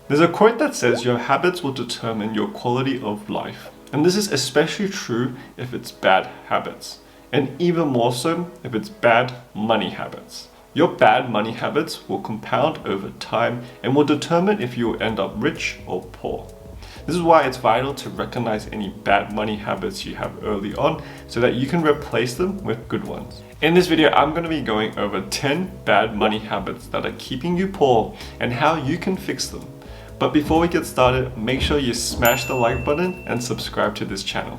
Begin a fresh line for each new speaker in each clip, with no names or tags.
There's a quote that says your habits will determine your quality of life. And this is especially true if it's bad habits. And even more so if it's bad money habits. Your bad money habits will compound over time and will determine if you will end up rich or poor. This is why it's vital to recognize any bad money habits you have early on so that you can replace them with good ones. In this video, I'm going to be going over 10 bad money habits that are keeping you poor and how you can fix them. But before we get started, make sure you smash the like button and subscribe to this channel.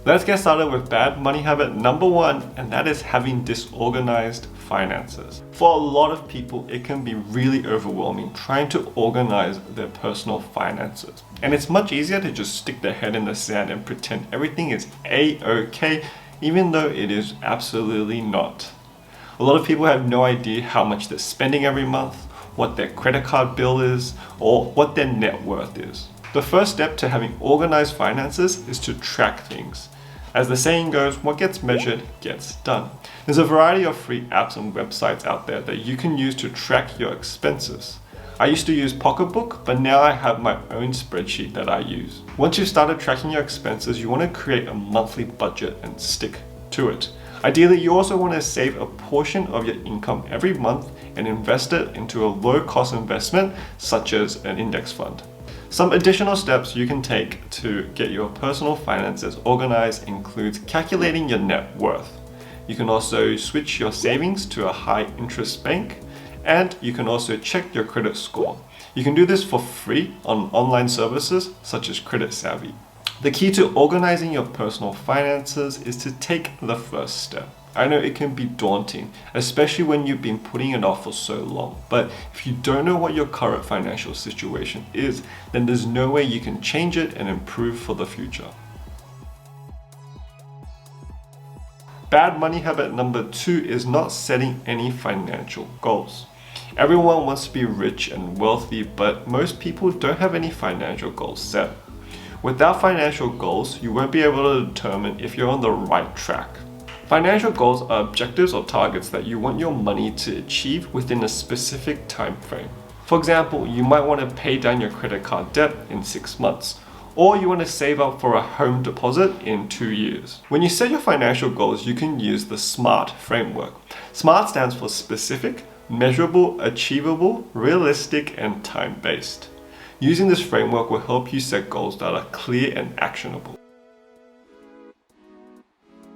Let's get started with bad money habit number 1, and that is having disorganized finances. For a lot of people, it can be really overwhelming trying to organize their personal finances. And it's much easier to just stick their head in the sand and pretend everything is a-okay, even though it is absolutely not. A lot of people have no idea how much they're spending every month, what their credit card bill is, or what their net worth is. The first step to having organized finances is to track things. As the saying goes, what gets measured gets done. There's a variety of free apps and websites out there that you can use to track your expenses. I used to use Pocketbook, but now I have my own spreadsheet that I use. Once you've started tracking your expenses, you want to create a monthly budget and stick to it. Ideally, you also want to save a portion of your income every month and invest it into a low-cost investment such as an index fund. Some additional steps you can take to get your personal finances organized includes calculating your net worth. You can also switch your savings to a high interest bank, and you can also check your credit score. You can do this for free on online services such as Credit Savvy. The key to organizing your personal finances is to take the first step. I know it can be daunting, especially when you've been putting it off for so long. But if you don't know what your current financial situation is, then there's no way you can change it and improve for the future. Bad money habit number 2 is not setting any financial goals. Everyone wants to be rich and wealthy, but most people don't have any financial goals set. Without financial goals, you won't be able to determine if you're on the right track. Financial goals are objectives or targets that you want your money to achieve within a specific time frame. For example, you might want to pay down your credit card debt in 6 months, or you want to save up for a home deposit in 2 years. When you set your financial goals, you can use the SMART framework. SMART stands for specific, measurable, achievable, realistic, and time-based. Using this framework will help you set goals that are clear and actionable.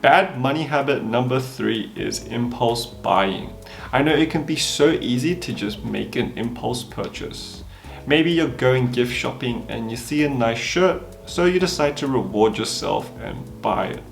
Bad money habit number 3 is impulse buying. I know it can be so easy to just make an impulse purchase. Maybe you're going gift shopping and you see a nice shirt, so you decide to reward yourself and buy it.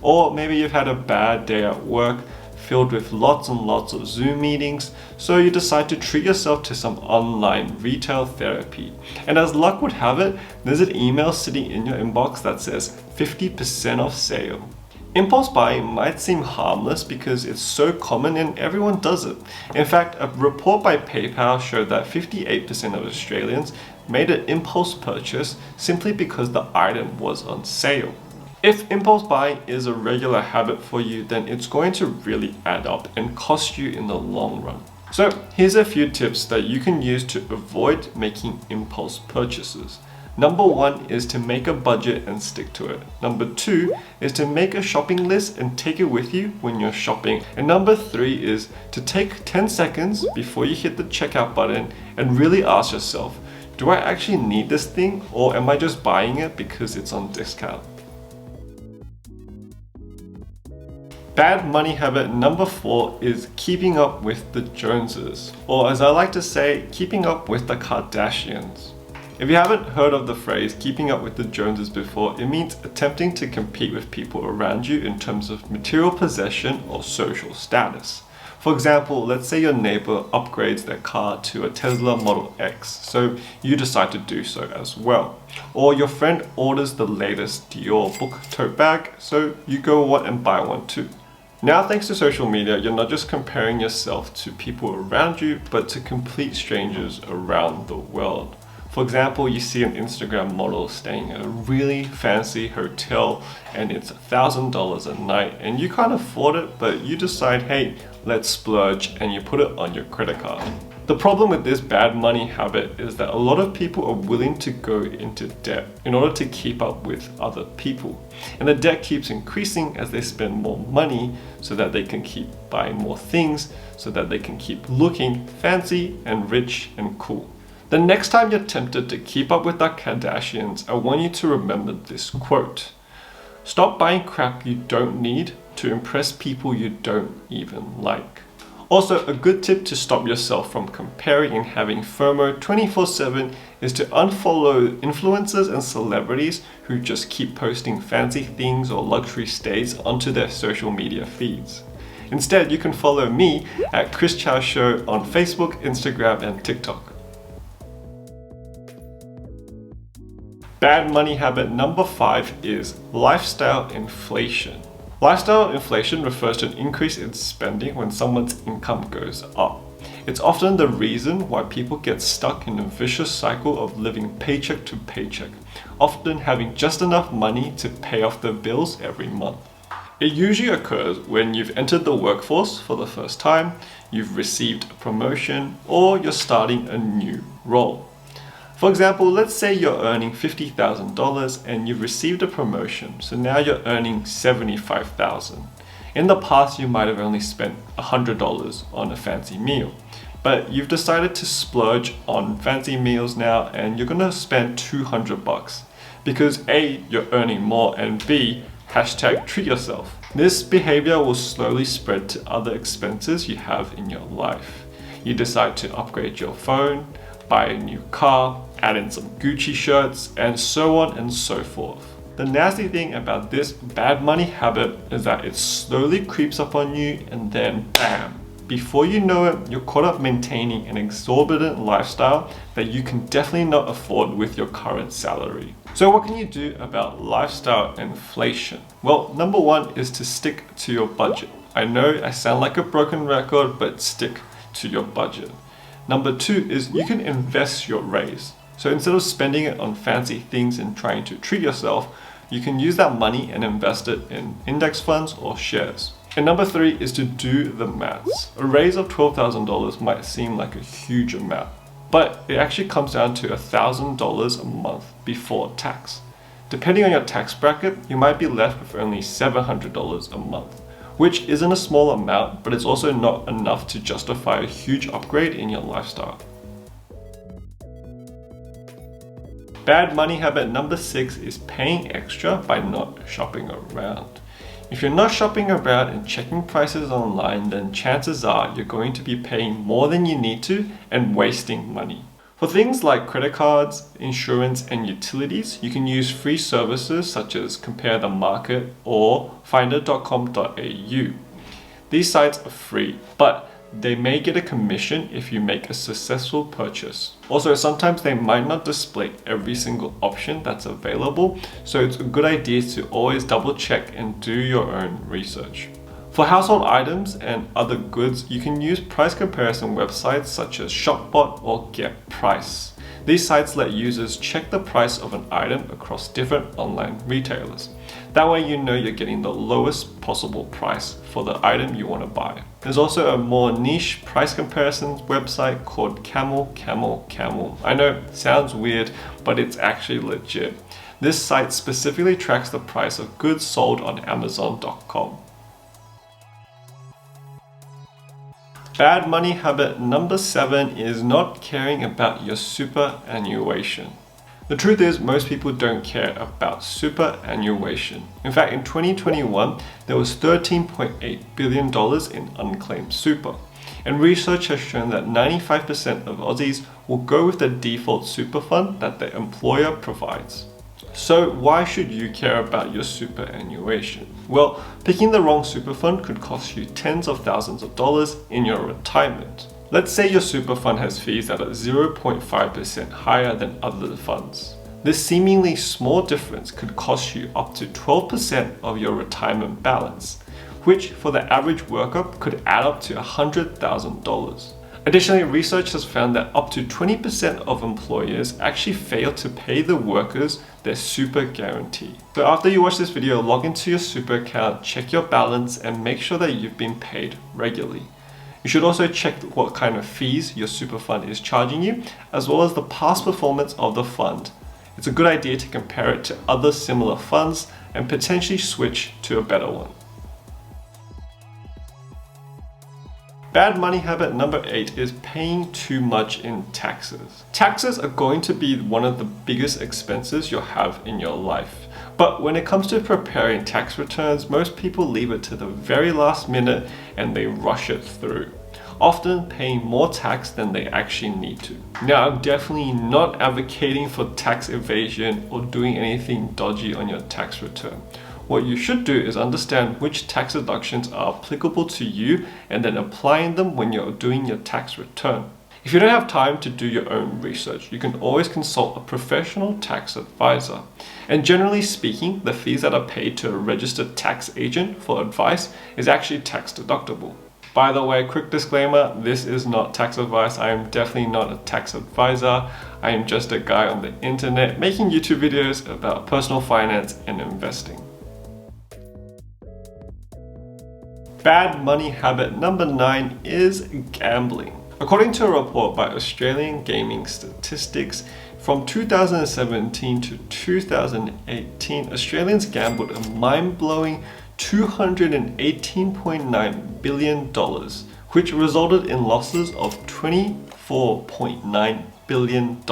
Or maybe you've had a bad day at work filled with lots and lots of Zoom meetings, so you decide to treat yourself to some online retail therapy. And as luck would have it, there's an email sitting in your inbox that says 50% off sale. Impulse buying might seem harmless because it's so common and everyone does it. In fact, a report by PayPal showed that 58% of Australians made an impulse purchase simply because the item was on sale. If impulse buying is a regular habit for you, then it's going to really add up and cost you in the long run. So here's a few tips that you can use to avoid making impulse purchases. Number 1 is to make a budget and stick to it. Number 2 is to make a shopping list and take it with you when you're shopping. And number 3 is to take 10 seconds before you hit the checkout button and really ask yourself, do I actually need this thing, or am I just buying it because it's on discount? Bad money habit number 4 is keeping up with the Joneses, or as I like to say, keeping up with the Kardashians. If you haven't heard of the phrase keeping up with the Joneses before, it means attempting to compete with people around you in terms of material possession or social status. For example, let's say your neighbor upgrades their car to a Tesla Model X, so you decide to do so as well. Or your friend orders the latest Dior book tote bag, so you go and buy one too. Now, thanks to social media, you're not just comparing yourself to people around you, but to complete strangers around the world. For example, you see an Instagram model staying at a really fancy hotel and it's $1,000 a night and you can't afford it, but you decide, hey, let's splurge, and you put it on your credit card. The problem with this bad money habit is that a lot of people are willing to go into debt in order to keep up with other people. And the debt keeps increasing as they spend more money so that they can keep buying more things, so that they can keep looking fancy and rich and cool. The next time you're tempted to keep up with the Kardashians, I want you to remember this quote. Stop buying crap you don't need to impress people you don't even like. Also, a good tip to stop yourself from comparing and having FOMO 24/7 is to unfollow influencers and celebrities who just keep posting fancy things or luxury stays onto their social media feeds. Instead, you can follow me at Chris Chow Show on Facebook, Instagram, and TikTok. Bad money habit number 5 is lifestyle inflation. Lifestyle inflation refers to an increase in spending when someone's income goes up. It's often the reason why people get stuck in a vicious cycle of living paycheck to paycheck, often having just enough money to pay off their bills every month. It usually occurs when you've entered the workforce for the first time, you've received a promotion, or you're starting a new role. For example, let's say you're earning $50,000 and you've received a promotion, so now you're earning $75,000. In the past, you might have only spent $100 on a fancy meal, but you've decided to splurge on fancy meals now and you're gonna spend $200 because A, you're earning more, and B, #treat yourself. This behavior will slowly spread to other expenses you have in your life. You decide to upgrade your phone, buy a new car, add in some Gucci shirts, and so on and so forth. The nasty thing about this bad money habit is that it slowly creeps up on you and then bam! Before you know it, you're caught up maintaining an exorbitant lifestyle that you can definitely not afford with your current salary. So what can you do about lifestyle inflation? Well, number 1 is to stick to your budget. I know I sound like a broken record, but stick to your budget. Number 2 is you can invest your raise. So instead of spending it on fancy things and trying to treat yourself, you can use that money and invest it in index funds or shares. And number 3 is to do the maths. A raise of $12,000 might seem like a huge amount, but it actually comes down to $1,000 a month before tax. Depending on your tax bracket, you might be left with only $700 a month, which isn't a small amount, but it's also not enough to justify a huge upgrade in your lifestyle. Bad money habit number 6 is paying extra by not shopping around. If you're not shopping around and checking prices online, then chances are you're going to be paying more than you need to and wasting money. For things like credit cards, insurance, and utilities, you can use free services such as Compare the Market or finder.com.au. These sites are free, but they may get a commission if you make a successful purchase. Also, sometimes they might not display every single option that's available, so it's a good idea to always double check and do your own research. For household items and other goods, you can use price comparison websites such as ShopBot or GetPrice. These sites let users check the price of an item across different online retailers. That way you know you're getting the lowest possible price for the item you want to buy. There's also a more niche price comparison website called Camel. I know it sounds weird, but it's actually legit. This site specifically tracks the price of goods sold on Amazon.com. Bad money habit number 7 is not caring about your superannuation. The truth is, most people don't care about superannuation. In fact, in 2021, there was $13.8 billion in unclaimed super. And research has shown that 95% of Aussies will go with the default super fund that their employer provides. So why should you care about your superannuation? Well, picking the wrong super fund could cost you tens of thousands of dollars in your retirement. Let's say your super fund has fees that are 0.5% higher than other funds. This seemingly small difference could cost you up to 12% of your retirement balance, which for the average worker could add up to $100,000. Additionally, research has found that up to 20% of employers actually fail to pay the workers their super guarantee. So after you watch this video, log into your super account, check your balance, and make sure that you've been paid regularly. You should also check what kind of fees your super fund is charging you, as well as the past performance of the fund. It's a good idea to compare it to other similar funds and potentially switch to a better one. Bad money habit number 8 is paying too much in taxes. Taxes are going to be one of the biggest expenses you'll have in your life. But when it comes to preparing tax returns, most people leave it to the very last minute and they rush it through, often paying more tax than they actually need to. Now, I'm definitely not advocating for tax evasion or doing anything dodgy on your tax return. What you should do is understand which tax deductions are applicable to you and then applying them when you're doing your tax return. If you don't have time to do your own research, you can always consult a professional tax advisor. And generally speaking, the fees that are paid to a registered tax agent for advice is actually tax deductible. By the way, quick disclaimer, this is not tax advice. I am definitely not a tax advisor. I am just a guy on the internet making YouTube videos about personal finance and investing. Bad money habit number 9 is gambling. According to a report by Australian Gaming Statistics, from 2017 to 2018, Australians gambled a mind-blowing $218.9 billion, which resulted in losses of $24.9 billion.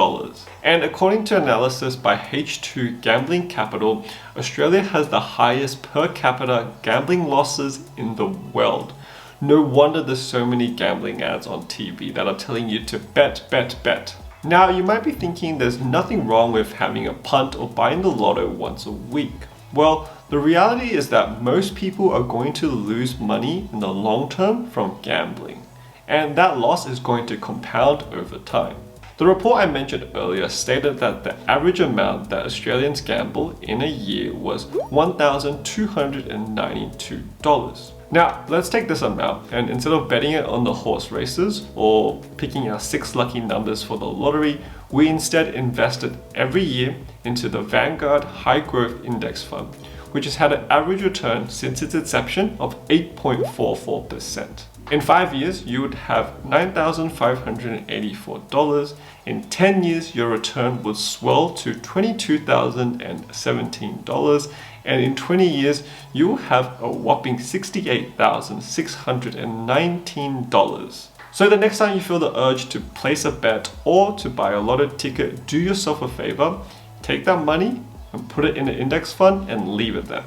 And according to analysis by H2 Gambling Capital, Australia has the highest per capita gambling losses in the world. No wonder there's so many gambling ads on TV that are telling you to bet, bet, bet. Now, you might be thinking there's nothing wrong with having a punt or buying the lotto once a week. Well, the reality is that most people are going to lose money in the long term from gambling, and that loss is going to compound over time. The report I mentioned earlier stated that the average amount that Australians gamble in a year was $1,292. Now, let's take this amount and instead of betting it on the horse races or picking our 6 lucky numbers for the lottery, we instead invested every year into the Vanguard High Growth Index Fund, which has had an average return since its inception of 8.44%. In 5 years, you would have $9,584. In 10 years, your return would swell to $22,017. And in 20 years, you will have a whopping $68,619. So the next time you feel the urge to place a bet or to buy a lotto ticket, do yourself a favor, take that money and put it in an index fund and leave it there.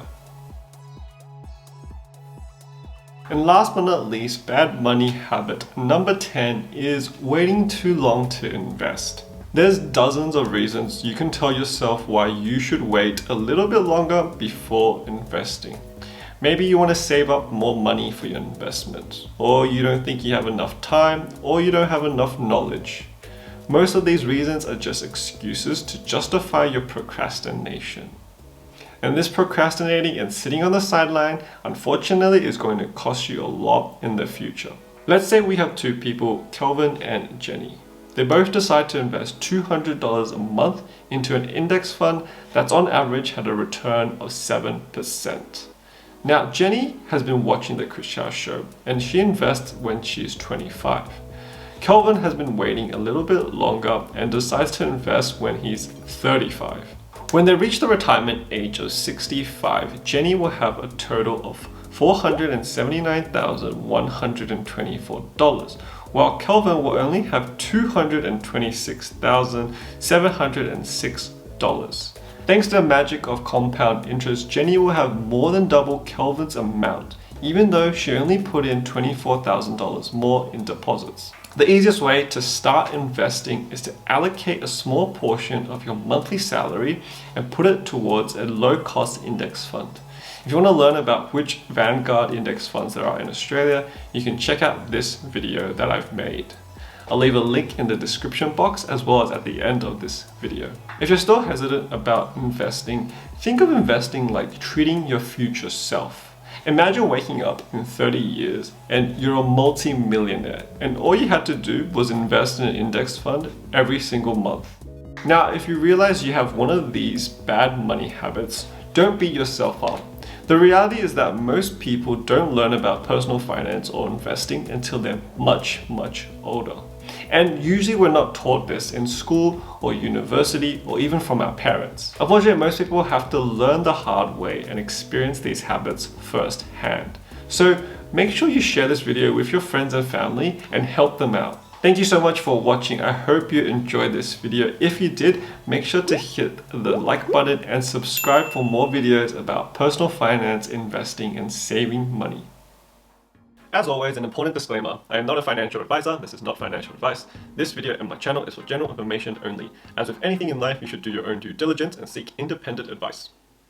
And last but not least, bad money habit number 10 is waiting too long to invest. There's dozens of reasons you can tell yourself why you should wait a little bit longer before investing. Maybe you want to save up more money for your investment, or you don't think you have enough time, or you don't have enough knowledge. Most of these reasons are just excuses to justify your procrastination. And this procrastinating and sitting on the sideline, unfortunately, is going to cost you a lot in the future. Let's say we have 2 people, Kelvin and Jenny. They both decide to invest $200 a month into an index fund that's on average had a return of 7%. Now, Jenny has been watching the Chow show and she invests when she's 25. Kelvin has been waiting a little bit longer and decides to invest when he's 35. When they reach the retirement age of 65, Jenny will have a total of $479,124, while Kelvin will only have $226,706. Thanks to the magic of compound interest, Jenny will have more than double Kelvin's amount, even though she only put in $24,000 more in deposits. The easiest way to start investing is to allocate a small portion of your monthly salary and put it towards a low-cost index fund. If you want to learn about which Vanguard index funds there are in Australia, you can check out this video that I've made. I'll leave a link in the description box as well as at the end of this video. If you're still hesitant about investing, think of investing like treating your future self. Imagine waking up in 30 years and you're a multi-millionaire and all you had to do was invest in an index fund every single month. Now, if you realize you have one of these bad money habits, don't beat yourself up. The reality is that most people don't learn about personal finance or investing until they're much, much older. And usually we're not taught this in school or university or even from our parents. Unfortunately, most people have to learn the hard way and experience these habits firsthand. So make sure you share this video with your friends and family and help them out. Thank you so much for watching. I hope you enjoyed this video. If you did, make sure to hit the like button and subscribe for more videos about personal finance, investing, and saving money. As always, an important disclaimer, I am not a financial advisor, this is not financial advice. This video and my channel is for general information only. As with anything in life, you should do your own due diligence and seek independent advice.